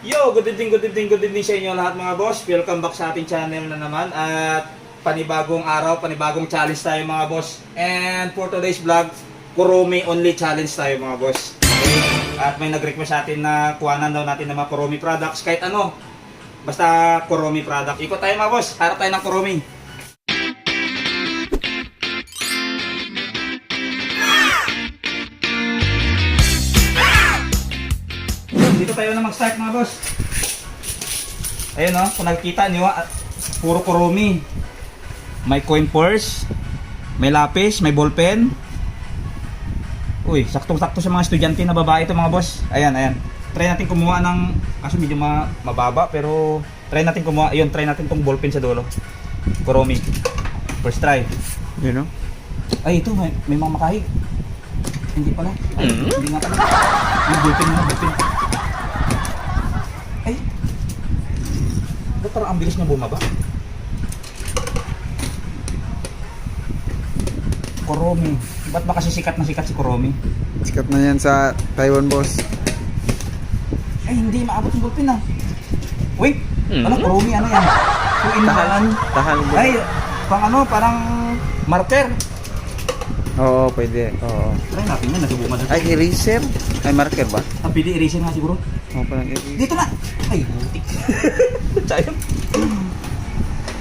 Yo, good evening sa inyo lahat mga boss. Welcome back sa ating channel na naman at panibagong araw, panibagong challenge tayo mga boss. And for today's vlog, Kuromi only challenge tayo mga boss. Okay? At may nag-request sa atin na kuhanan daw natin ng mga Kuromi products kahit ano. Basta Kuromi product. Ikot tayo mga boss, harap tayo ng Kuromi. Dito tayo na mag-start mga boss. Ayun o, kung nakikita nyo, puro Kuromi. May coin purse, may lapis, may ballpen. Uy, saktong-sakto sa mga estudyante na babae ito mga boss. Ayan, ayan. Try natin kumuha ng, kaso medyo mababa, pero try natin kumuha, ayun, try natin tong ballpen sa dulo. Kuromi. First try. You know? Ay, ito, may mga makahig. Hindi pala. Ay, hindi nga pala. Yung ballpen mo, ballpen. Ay, ba't parang ang bilis niya bumaba? Kuromi. Ba't ba kasi sikat na sikat si Kuromi? Sikat na yan sa Taiwan, boss. Ay, hindi maabot yung ballpen ah. Wait, ano Kuromi? Ano yan? Tahan. Tahan. Ay, pang ano, parang marker. Oo, pwede. Oo. Try natin yan, nasubukan na. Ay, eraser? Ay, marker ba? Ang pili eraser nga siguro. Oo, parang eraser. Dito na! Ay, butik. Sayang.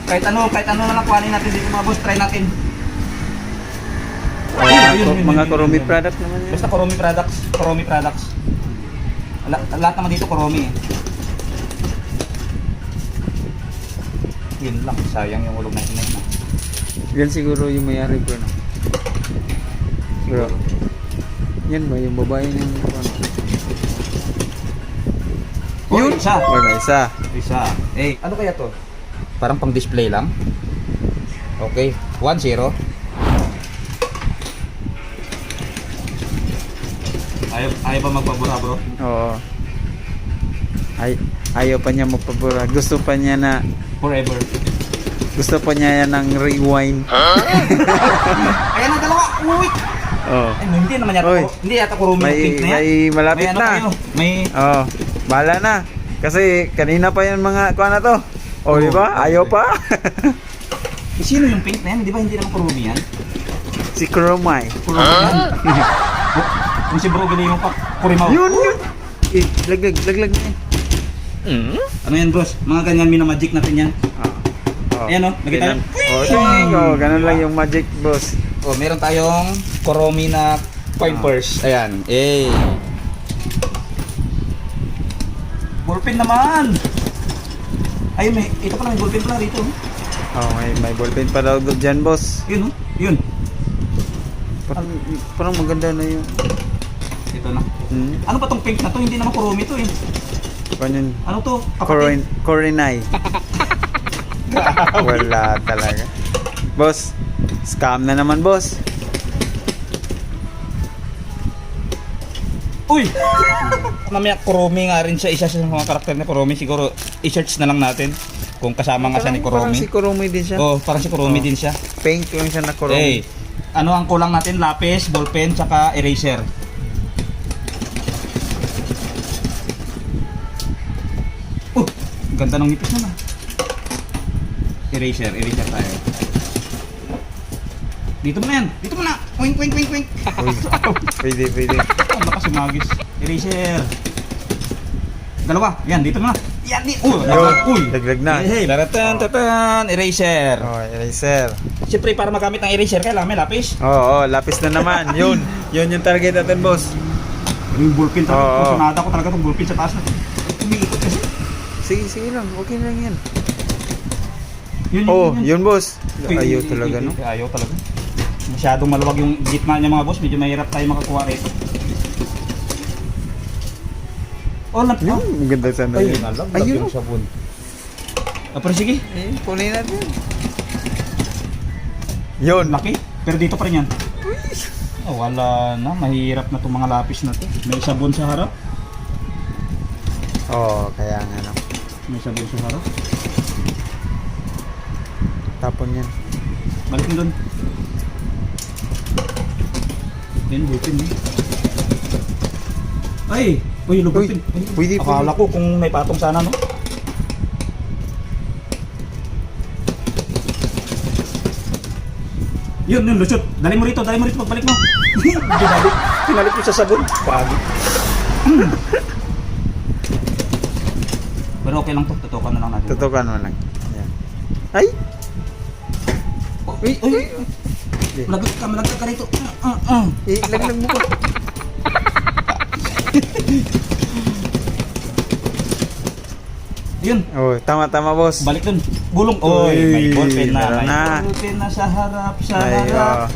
Kahit ano na lang kuhanin natin dito mga boss, try natin. Mga Kuromi product naman yan. Basta Kuromi products, Kuromi products. Lahat naman dito Kuromi eh. Yun lang, sayang yung ulog na yun. Yan siguro yung mayari, bro. Bro. Yan ba yung babae ng ano? Yun! Isa! Wala, isa. Isa. Eh, ano kaya to? Parang pang display lang. Okay, 1-0. Ayaw ba magpabura bro? Oo. Ayaw pa niya magpabura. Gusto pa niya na... Forever. Gusto pa niya yan ng rewind. Ayan na dalawa! Uy! Oo. Ay, hindi naman yata Uy. Hindi yata Kuromi yung pink na yan. May malapit May ano na. kayo, may... Oo. Bahala na. Kasi kanina pa yung mga kuha na to. O, Oo, di ba? Ayaw pa. Eh, sino yung pink na yan? Di ba hindi naman Kuromi yan? Si Kuromai. Kuromi yan? Kung si bro gili yung Kurimaw. Yun. Eh, laglag na yan. Ano yan bros? Mga ganyan minamagic natin yan. Oh. Ayan o, nakita Ganun. nyo? Oh, ding. Oh, ganun lang yung magic, boss. Oh, meron tayong Kuromi na coin purse. Ayan. Eh. Ballpen naman. Ayun, ito pala may ballpen pala rito. Oh, may ballpen pa daw dyan, boss. Yun oh. Yun. Parang maganda na yung... Ito na. Ano ba tong pink na to? Hindi naman Kuromi to eh. Paano yun? Ano to? Kapatid? Korinay. Wala talaga. Boss, scam na naman, boss. Uy! Mamaya Kuromi nga rin siya. Isa sa mga karakter na Kuromi. Siguro i-search na lang natin kung kasama nga siya ni Parang Kuromi. si Kuromi din siya. Oh, parang si Kuromi din siya. Pink lang siya na Kuromi. Eh, ano ang kulang natin? Lapis, ballpen, tsaka eraser. Ganda ng nipis naman. Eraser tayo. Dito mo na yan. Dito mo na. Wink. Uy, pwede. Ang lakas yung magis. Eraser. Dalawa. Yan, dito mo na. Yan, uy. Laglag na. Hey, taratan. Eraser. Oh, eraser. Siyempre, para magamit ng eraser, kailangan may lapis. Oo, lapis na naman. Yun yung target natin, boss. Yung ballpen talaga. Oo. Kusunada ko talaga itong ballpen sa taas na. Umiikot kasi. Sige lang. Okay lang yan. Yun. Yun, boss. Ayaw talaga, no? Ayaw talaga. Masyadong maluwag yung gitna niya mga boss. Medyo mahirap tayo makakuha rito. Oh, Yun, maganda sana Ay, yun. nalaglag Ayun. yung sabon. Pero sige. Kunin natin. Yun. Laki. Pero dito pa rin yan. Oh, wala na. Mahirap na itong mga lapis na to. May sabon sa harap. Oo, kaya nga no. May sabon sa harap. Tapon yan. Balik mo doon. Yan, butin mo. Ay! Uy, lubutin. Pwede, Akala ko kung may patong sana, no? Yun, lusot. Dali mo rito, pagbalik mo. Pinalik ko sa sabon. Pagi. Pero okay lang to, tutukan na lang natin. Tutukan mo lang. Yan. Ay! Uy, uy. Malaglag ka rito. Laglag mo ko. Yun. Oh, tama boss. Balik dun. Gulong. Oy, may ballpen na. meron na. May ballpen na sa harap, sa Ay, harap.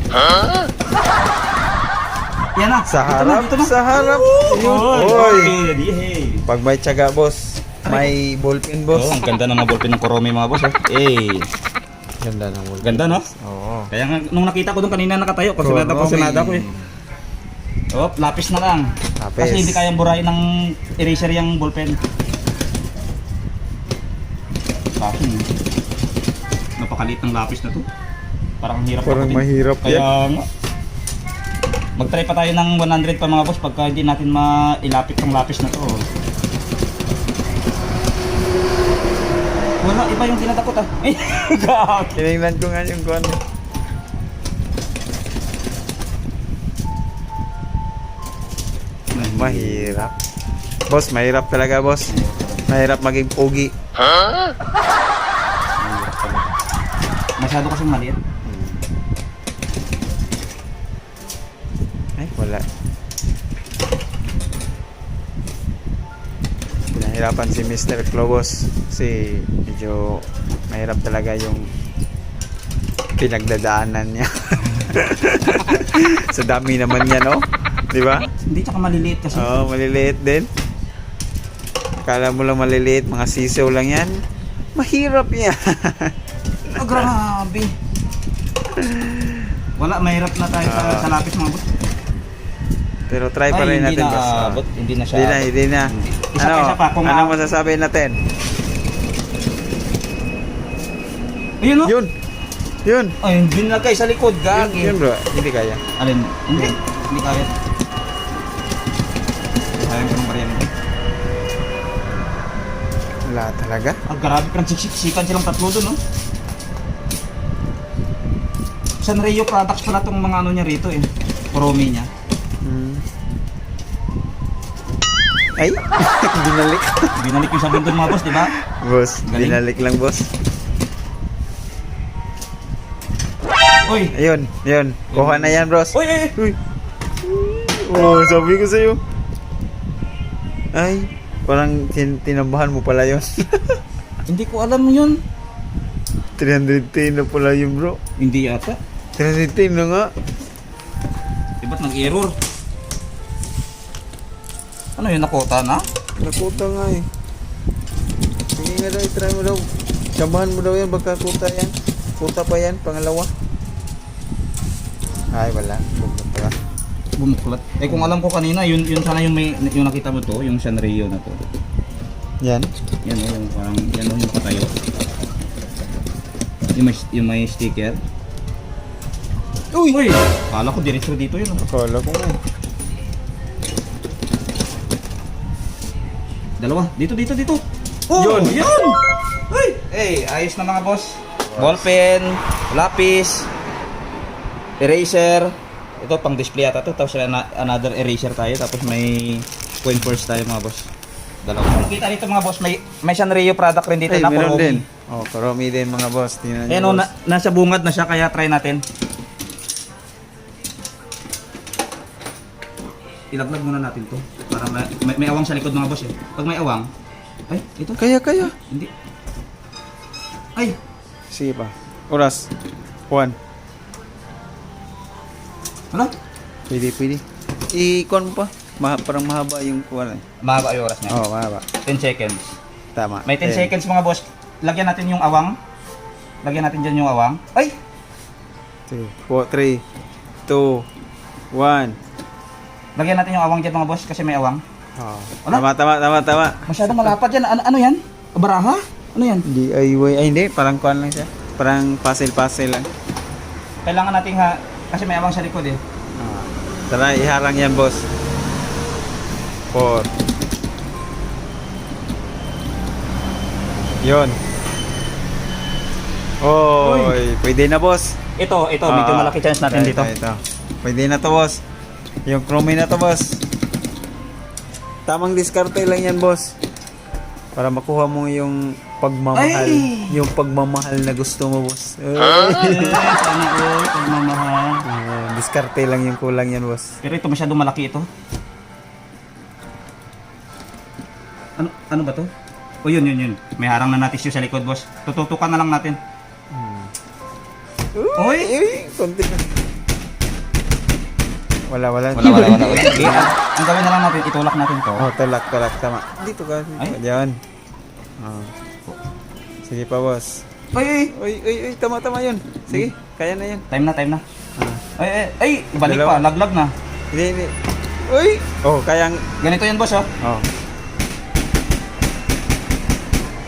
Yan na. Sa Dito harap, dito na. sa harap. Yun. Oy, Oy. ballpen. Yehey. Pag may tiyaga boss, may ballpen boss. Oh, ang ganda ng mga ballpen ng Kuromi mga boss. Ganda ng ballpen. Ganda, no? Oo. Kaya nga, nung nakita ko doon kanina nakatayo, pasunada ko eh. Oh, lapis na lang. Lapis. Kasi hindi kayang burahin ng eraser yung ballpen. Kaso, napakaliit ng lapis na to. Parang ang hirap Parang akutin. mahirap Kaya yan. nga. Mag-try pa tayo ng 100 pa mga boss pagka hindi natin mailapit ng lapis na to. Wala, iba yung tinatakot ah. Ay, gag. Tinignan ko nga yung kuwan. Mahirap. Boss, mahirap talaga boss. Mahirap maging pogi. Masyado kasing maliit. Ay, wala. Pinahirapan si Mr. Clobos kasi medyo mahirap talaga yung pinagdadaanan niya. Sa dami naman niya, no? Di ba? Hindi, tsaka maliliit kasi. Oo, maliliit din. Akala mo lang maliliit, mga sisaw lang yan. Mahirap yan. Oh, grabe. Wala, mahirap na tayo sa lapis mga boss. Pero try pa Ay, rin hindi natin, na boss. abot. Hindi na siya. Hindi na. Isa pa, kung Ano masasabi natin? Ayun no? Yun. Ay, hindi na kayo sa likod, gagi. Yun bro, hindi kaya. Alin? Hindi kaya. Sayang ko ng baryan. Wala talaga. Ah, grabe, parang siksikan silang tatlo doon, no? Sanrio products pala tong mga ano niya rito eh. Kuromi niya. Ay, binalik. Binalik yung sabon doon mga boss, di ba? Boss, Galing. binalik lang boss. Uy! Ayun. Kuha na yan, bros. Uy! Uy. Oh, sabi ko sa'yo. Ay, parang tinambahan mo pala yun. Hindi ko alam yun. 310 na pala yun, bro. Hindi yata. 310 na nga. Di ba't nag-error? Ano yun, nakota na? Nakuta nga eh. Sige nga daw, try mo daw. Samahan mo daw yan, baka kuta yan. Kuta pa yan, pangalawa. Ay, wala. Bumukla. Bumuklat. Eh kung alam ko kanina, yun sana yung yung nakita mo to, yung Sanrio na to. Yan. Yan o, yung parang, yan o, yung patayo. Yung may sticker. Uy! Uy! Kala ko diretso dito yun. Akala ko nga. Dalawa. Dito. Oh! Yun! Yun! Uy! Eh, ayos na mga boss. Ballpen, lapis, eraser. Ito pang display ata to. Tapos another eraser tayo. Tapos may coin purse tayo mga boss. Dalawa. Kita dito mga boss, may Sanrio product rin dito Ay, na meron Kuromi. din. Oh, Kuromi din mga boss. Tingnan Ayan niyo, o, boss. nasa bungad na siya kaya try natin. Ilaglag muna natin to para may awang sa likod mga boss eh. Pag may awang, ay, ito. Kaya. Hindi. Ay, Sige pa. Oras. 1. ano? Pwede. I-con mo pa. Parang mahaba yung kuwan eh. Mahaba yung oras niya. Oh, mahaba. 10 seconds. Tama. May 10 seconds mga boss. Lagyan natin yung awang. Lagyan natin dyan yung awang. Ay! 2, 4, 3, 2, 1. Lagyan natin yung awang dyan mga boss kasi may awang. Oh. Wala? Tama. Masyadong malapad yan. Ano yan? Baraha? Ano yan? DIY. Ay, hindi. Parang kuwan lang siya. Parang puzzle lang. Kailangan natin kasi may awang sa likod eh. Ah. Tara, iharang yan, boss. 4, Yun. Oy, pwede na boss. Ito, medyo malaki chance natin dito. Ito. Pwede na to boss. Yung chrome na to boss. Tamang diskarte lang yan boss. Para makuha mo yung pagmamahal. Ay! Yung pagmamahal na gusto mo boss. Sana all, pagmamahal. Diskarte lang yung kulang yan boss. Pero ito masyado malaki ito. Ano ba to? O yun. May harang na natin siya sa likod, boss. Tututukan na lang natin. Uy! Konti na. Wala. Wala. Uy, sige. Ang gawin na lang natin, itulak natin to. Oh, talak. Tama. Dito ka. Ay. Diyan. Oh. Sige pa boss. Uy! Uy, tama yun. Sige, kaya na yan. Time na. Ah. Ay, balik Dalawa. pa. Laglag na. Hindi. Uy! Oh, kayang... Ganito yan, boss, oh. Oh.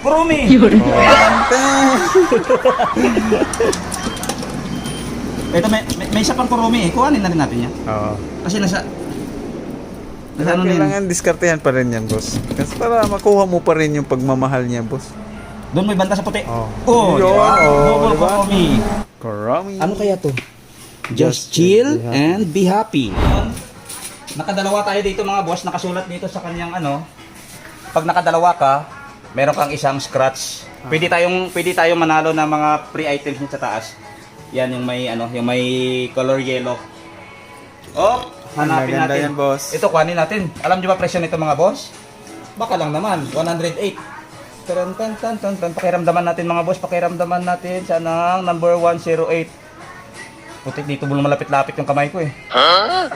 Kurumi! Ito, may isa pang kurumi eh. Kuhanin na rin natin yan. Oo. Kasi nasa ano na yan? Kailangan diskartehan pa rin yan, boss. Kasi para makuha mo pa rin yung pagmamahal niya, boss. Doon may banda sa puti. Oh. Di Yun. ba? Oh, Double di ba? kurumi. Kurami. Ano kaya to? Just chill and be happy. Nakadalawa tayo dito mga boss, nakasulat dito sa kanyang ano. Pag nakadalawa ka, meron kang isang scratch. Pwede tayong manalo ng mga free items niya sa taas. Yan yung may yung may color yellow. Oh, hanapin Maganda natin. yan, boss. Ito kuhanin natin. Alam niyo ba presyo nito mga boss? Baka lang naman, 108. Tan. Pakiramdaman natin mga boss, pakiramdaman natin sana number 108. Putik dito bulong malapit-lapit yung kamay ko eh.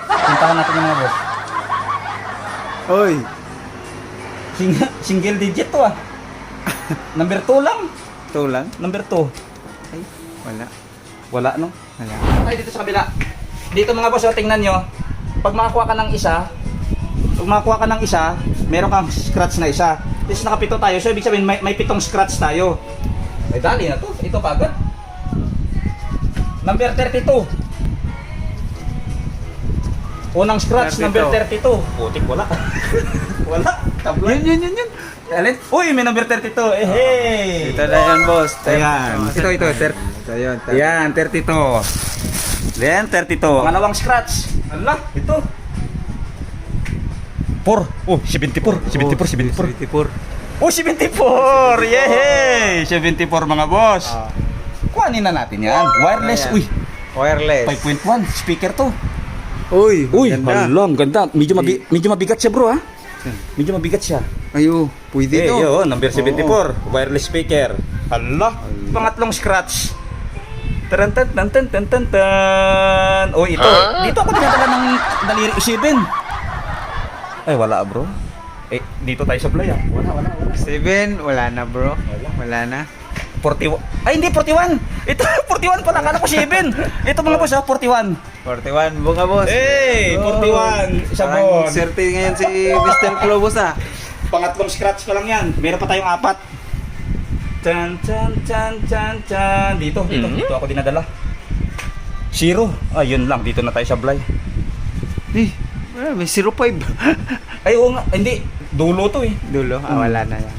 Puntahan natin yung mga boss. Oy! Single digit to ah. Number 2 lang. Ito lang? Number 2. Ay, wala. Wala no? Wala. Tayo dito sa kabila. Dito mga boss, tingnan nyo. Pag makakuha ka ng isa, meron kang scratch na isa. Tapos nakapito tayo. So ibig sabihin may 7 scratch tayo. Ay dali na to. Ito pa agad. Number 32. Unang scratch, 32. number 32. Putik, wala. Wala. Tabla. Yun. Alin? Uy, may number 32. Eh, hey. Ito na yan, boss. Ayan. Ito. Ito yun. Ayan, 32. Then, 32. Pangalawang scratch. Ala, ito. 4. Oh, 74. 74. Oh, 74. Yehey! 74 mga boss. Kuhanin na natin yan. Wireless. Ayan. Uy, Wireless. 5.1. Speaker to. Uy, Hala, ang ganda. Medyo mabigat siya, bro, ha? Medyo mabigat siya. Ayo, pwede to. Yun, number 74. Wireless speaker. Hala, pangatlong scratch. Tan. Oh, ito. Dito ako dinadala ng daliri 7. Ay, wala, bro. Eh, dito tayo sa playa. Wala. 7, wala na bro. Wala na. 41. Ay, hindi, 41. Ito, 41 pala. Akala ko 7. Ito mga boss, 41. 41, bunga boss. Hey, 41. Isa Parang bon. swerte ngayon si Mr. Globus ah. Pangatlong scratch pa lang yan. Meron pa tayong 4. Chan. Dito ako dinadala. 0. Ayun lang, dito na tayo sa Blay. May 05. Ay, oo nga, hindi. Dulo to eh. Dulo, wala na yan.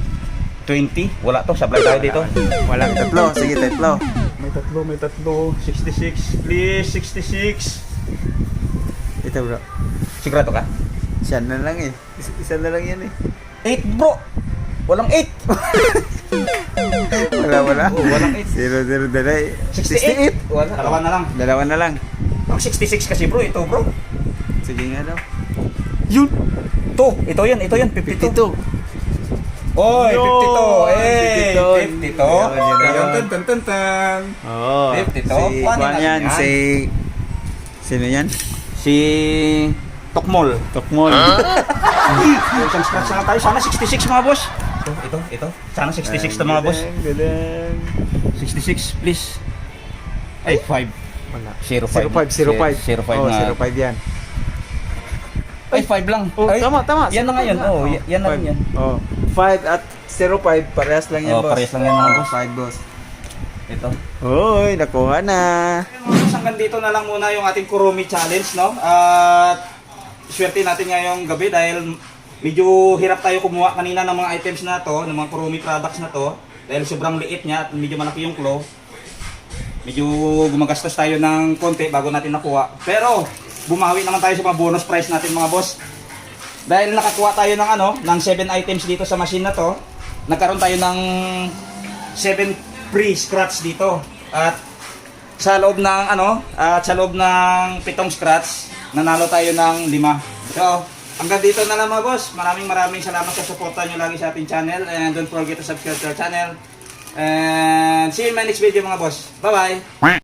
20. Wala to, sa Blay tayo dito. Walang tatlo, sige tatlo. May tatlo. 66. Please, 66. Ito bro. Sigurado ka? Siya na lang eh. Isa na lang yan eh. 8 bro. Walang 8. Wala. Oh, walang 8. 0, dalay. 68. Wala. Dalawa na lang. Ang 66 kasi bro, ito bro. Sige nga daw. Yun. Ito yun, 52. 52. Oy, 52. Yun, 52. 52. Tan. Oo. 52. Si Kuhanin Juan natin yan, yan. Sino yan? Si Tokmol. Tokmol. Isang scratch na lang tayo. Sana 66 mga boss. Ito. Sana 66 to mga boss. Galing. 66 please. Ay, 5. Wala. 05. 05. 05 Oh, na. 05 yan. Ay, 5 lang. Oh, Ay, tama. Yan na nga yun. Oh, yan na rin yan. Oh, 5 at 05, parehas lang yan, Oh, boss. parehas lang yan, mga boss. 5, boss. Ito. Hoy, nakuha na. Hanggang dito na lang muna yung ating Kurumi Challenge, no? At swerte natin ngayong gabi dahil medyo hirap tayo kumuha kanina ng mga items na to, ng mga Kurumi products na to. Dahil sobrang liit niya at medyo malaki yung claw. Medyo gumagastos tayo ng konti bago natin nakuha. Pero bumawi naman tayo sa mga bonus price natin mga boss. Dahil nakakuha tayo ng ng 7 items dito sa machine na to. Nagkaroon tayo ng 7 free scratch dito. At sa loob ng sa loob ng 7 scratch, nanalo tayo ng 5. So, hanggang dito na lang mga boss. Maraming salamat sa suporta nyo lagi sa ating channel. And don't forget to subscribe to our channel. And see you in my next video mga boss. Bye bye!